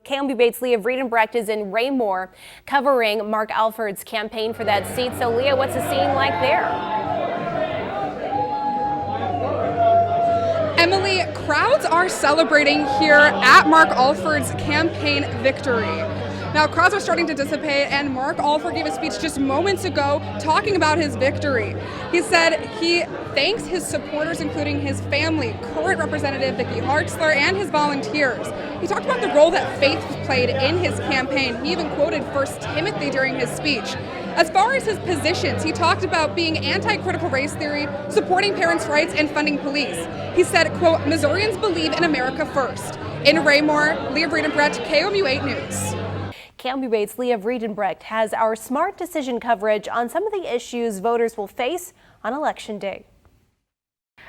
KOMU Leah Vredenbregt is in Raymore covering Mark Alford's campaign for that seat. So Leah, what's the scene like there? Emily, crowds are celebrating here at Mark Alford's campaign victory. Now, crowds are starting to dissipate, and Mark Alford gave a speech just moments ago talking about his victory. He said he thanks his supporters, including his family, current Representative Vicky Hartzler, and his volunteers. He talked about the role that faith played in his campaign. He even quoted 1 Timothy during his speech. As far as his positions, he talked about being anti-critical race theory, supporting parents' rights, and funding police. He said, quote, "Missourians believe in America first." In Raymore, Leah Vredenbregt, KOMU 8 News. KOMU Leah Vredenbregt has our smart decision coverage on some of the issues voters will face on Election Day.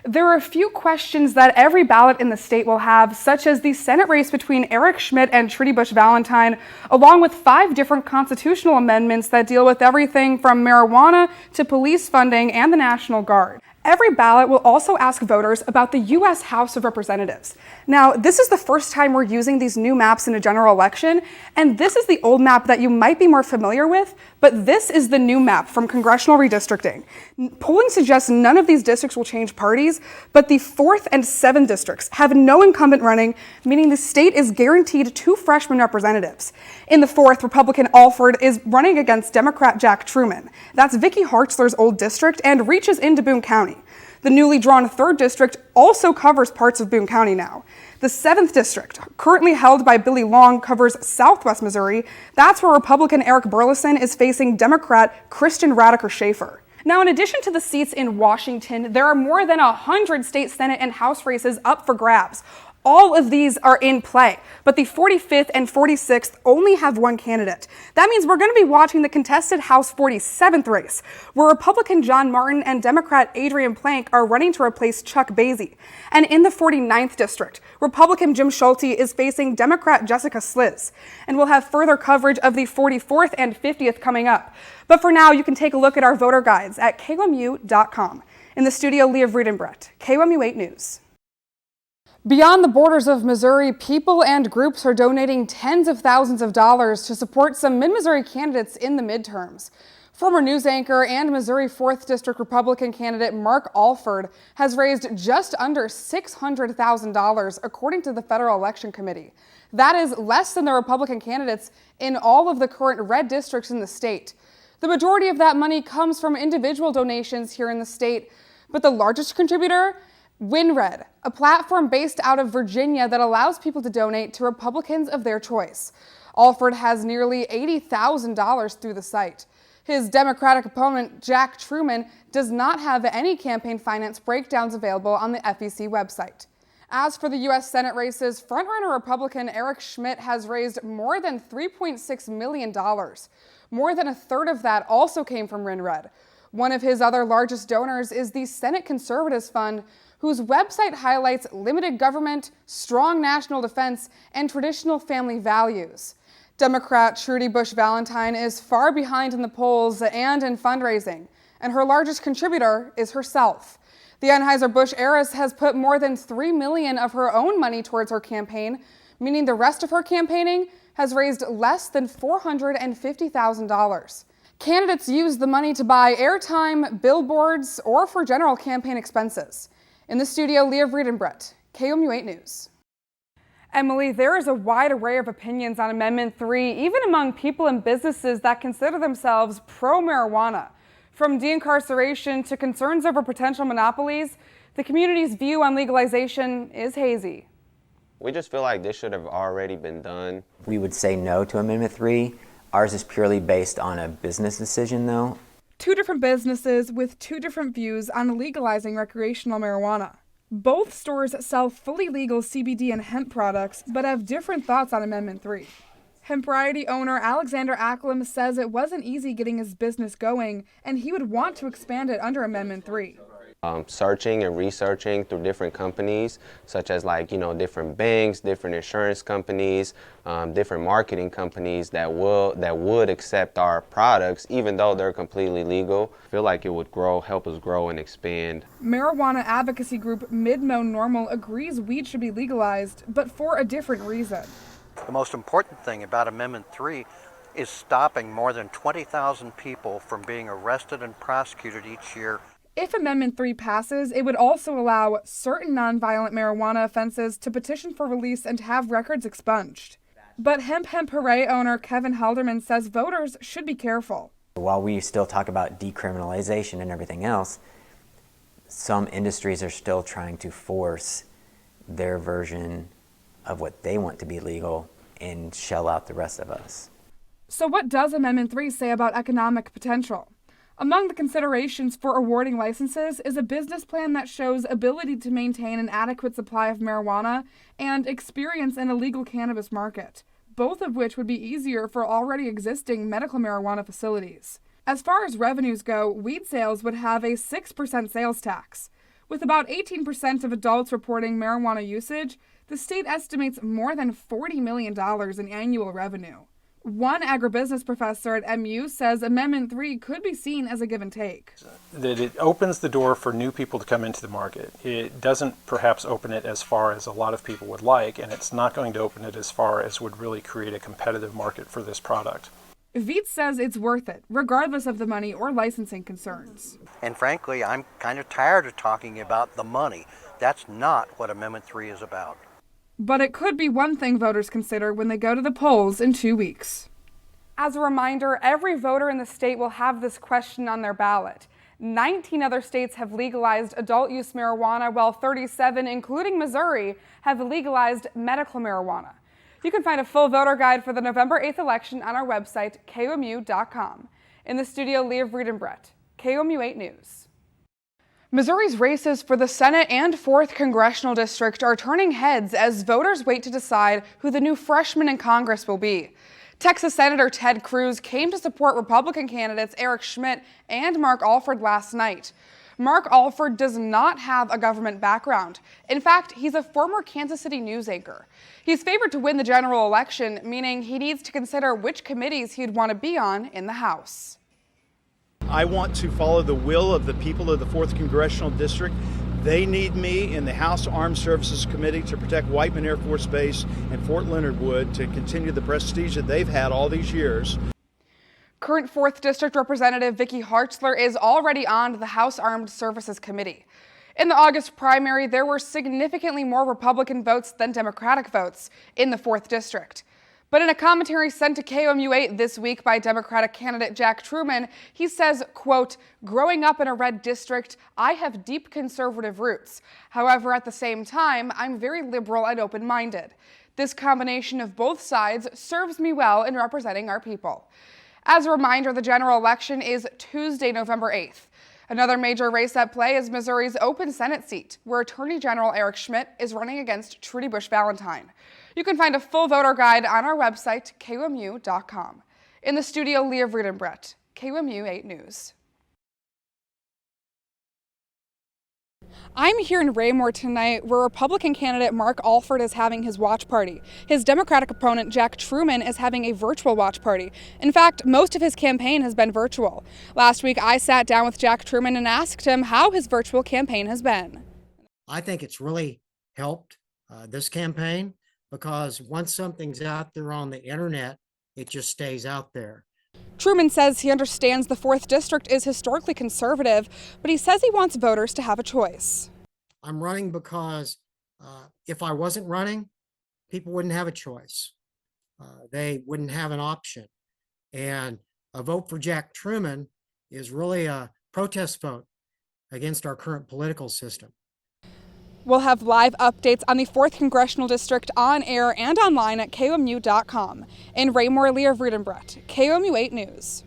There are a few questions that every ballot in the state will have, such as the Senate race between Eric Schmitt and Trudy Busch Valentine, along with 5 different constitutional amendments that deal with everything from marijuana to police funding and the National Guard. Every ballot will also ask voters about the U.S. House of Representatives. Now, this is the first time we're using these new maps in a general election, and this is the old map that you might be more familiar with, but this is the new map from congressional redistricting. Polling suggests none of these districts will change parties, but the 4th and 7th districts have no incumbent running, meaning the state is guaranteed 2 freshman representatives. In the 4th, Republican Alford is running against Democrat Jack Truman. That's Vicky Hartzler's old district and reaches into Boone County. The newly drawn 3rd district also covers parts of Boone County now. The 7th district, currently held by Billy Long, covers southwest Missouri. That's where Republican Eric Burleson is facing Democrat Christian Radiker Schaefer. Now, in addition to the seats in Washington, there are more than 100 state Senate and House races up for grabs. All of these are in play, but the 45th and 46th only have 1 candidate. That means we're going to be watching the contested House 47th race, where Republican John Martin and Democrat Adrian Plank are running to replace Chuck Basie. And in the 49th district, Republican Jim Schulte is facing Democrat Jessica Sliz. And we'll have further coverage of the 44th and 50th coming up. But for now, you can take a look at our voter guides at KOMU.com. In the studio, Leah Vredenbregt, KOMU 8 News. Beyond the borders of Missouri, people and groups are donating tens of thousands of dollars to support some mid-Missouri candidates in the midterms. Former news anchor and Missouri 4th District Republican candidate Mark Alford has raised just under $600,000, according to the Federal Election Committee. That is less than the Republican candidates in all of the current red districts in the state. The majority of that money comes from individual donations here in the state, but the largest contributor, WinRed, a platform based out of Virginia that allows people to donate to Republicans of their choice. Alford has nearly $80,000 through the site. His Democratic opponent, Jack Truman, does not have any campaign finance breakdowns available on the FEC website. As for the U.S. Senate races, frontrunner Republican Eric Schmitt has raised more than $3.6 million. More than a third of that also came from WinRed. One of his other largest donors is the Senate Conservatives Fund, whose website highlights limited government, strong national defense, and traditional family values. Democrat Trudy Busch Valentine is far behind in the polls and in fundraising, and her largest contributor is herself. The Anheuser-Busch heiress has put more than $3 million of her own money towards her campaign, meaning the rest of her campaigning has raised less than $450,000. Candidates use the money to buy airtime, billboards, or for general campaign expenses. In the studio, Leah Vredenbregt, KOMU 8 News. Emily, there is a wide array of opinions on Amendment 3, even among people and businesses that consider themselves pro-marijuana. From de-incarceration to concerns over potential monopolies, the community's view on legalization is hazy. We just feel like this should have already been done. We would say no to Amendment 3. Ours is purely based on a business decision, though. 2 different businesses with 2 different views on legalizing recreational marijuana. Both stores sell fully legal CBD and hemp products, but have different thoughts on Amendment 3. Hempriety owner Alexander Acklam says it wasn't easy getting his business going, and he would want to expand it under Amendment 3. Searching and researching through different companies, such as different banks, different insurance companies, different marketing companies that would accept our products, even though they're completely legal. I feel like it would help us grow and expand. Marijuana advocacy group Midmo Normal agrees weed should be legalized, but for a different reason. The most important thing about Amendment 3 is stopping more than 20,000 people from being arrested and prosecuted each year. If Amendment 3 passes, it would also allow certain nonviolent marijuana offenses to petition for release and have records expunged. But Hemp Hooray owner Kevin Halderman says voters should be careful. While we still talk about decriminalization and everything else, some industries are still trying to force their version of what they want to be legal and shell out the rest of us. So what does Amendment 3 say about economic potential? Among the considerations for awarding licenses is a business plan that shows ability to maintain an adequate supply of marijuana and experience in a legal cannabis market, both of which would be easier for already existing medical marijuana facilities. As far as revenues go, weed sales would have a 6% sales tax. With about 18% of adults reporting marijuana usage, the state estimates more than $40 million in annual revenue. One agribusiness professor at MU says Amendment 3 could be seen as a give and take. That it opens the door for new people to come into the market. It doesn't perhaps open it as far as a lot of people would like, and it's not going to open it as far as would really create a competitive market for this product. Veets says it's worth it, regardless of the money or licensing concerns. And frankly, I'm kind of tired of talking about the money. That's not what Amendment 3 is about. But it could be one thing voters consider when they go to the polls in 2 weeks. As a reminder, every voter in the state will have this question on their ballot. 19 other states have legalized adult use marijuana, while 37, including Missouri, have legalized medical marijuana. You can find a full voter guide for the November 8th election on our website, KOMU.com. In the studio, Leah Vredenbregt, KOMU 8 News. Missouri's races for the Senate and 4th Congressional District are turning heads as voters wait to decide who the new freshman in Congress will be. Texas Senator Ted Cruz came to support Republican candidates Eric Schmitt and Mark Alford last night. Mark Alford does not have a government background. In fact, he's a former Kansas City news anchor. He's favored to win the general election, meaning he needs to consider which committees he'd want to be on in the House. I want to follow the will of the people of the 4th Congressional District. They need me in the House Armed Services Committee to protect Whiteman Air Force Base and Fort Leonard Wood to continue the prestige that they've had all these years. Current 4th District Representative Vicki Hartzler is already on the House Armed Services Committee. In the August primary, there were significantly more Republican votes than Democratic votes in the 4th District. But in a commentary sent to KOMU 8 this week by Democratic candidate Jack Truman, he says, quote, "Growing up in a red district, I have deep conservative roots. However, at the same time, I'm very liberal and open-minded. This combination of both sides serves me well in representing our people." As a reminder, the general election is Tuesday, November 8th. Another major race at play is Missouri's open Senate seat, where Attorney General Eric Schmitt is running against Trudy Busch Valentine. You can find a full voter guide on our website, KOMU.com. In the studio, Leah Vredenbregt, KOMU 8 News. I'm here in Raymore tonight, where Republican candidate Mark Alford is having his watch party. His Democratic opponent, Jack Truman, is having a virtual watch party. In fact, most of his campaign has been virtual. Last week, I sat down with Jack Truman and asked him how his virtual campaign has been. I think it's really helped this campaign, because once something's out there on the internet, it just stays out there. Truman says he understands the 4th District is historically conservative, but he says he wants voters to have a choice. I'm running because if I wasn't running, people wouldn't have a choice. They wouldn't have an option. And a vote for Jack Truman is really a protest vote against our current political system. We'll have live updates on the 4th Congressional District on air and online at KOMU.com. In Raymore, Leah Vredenbregt, KOMU 8 News.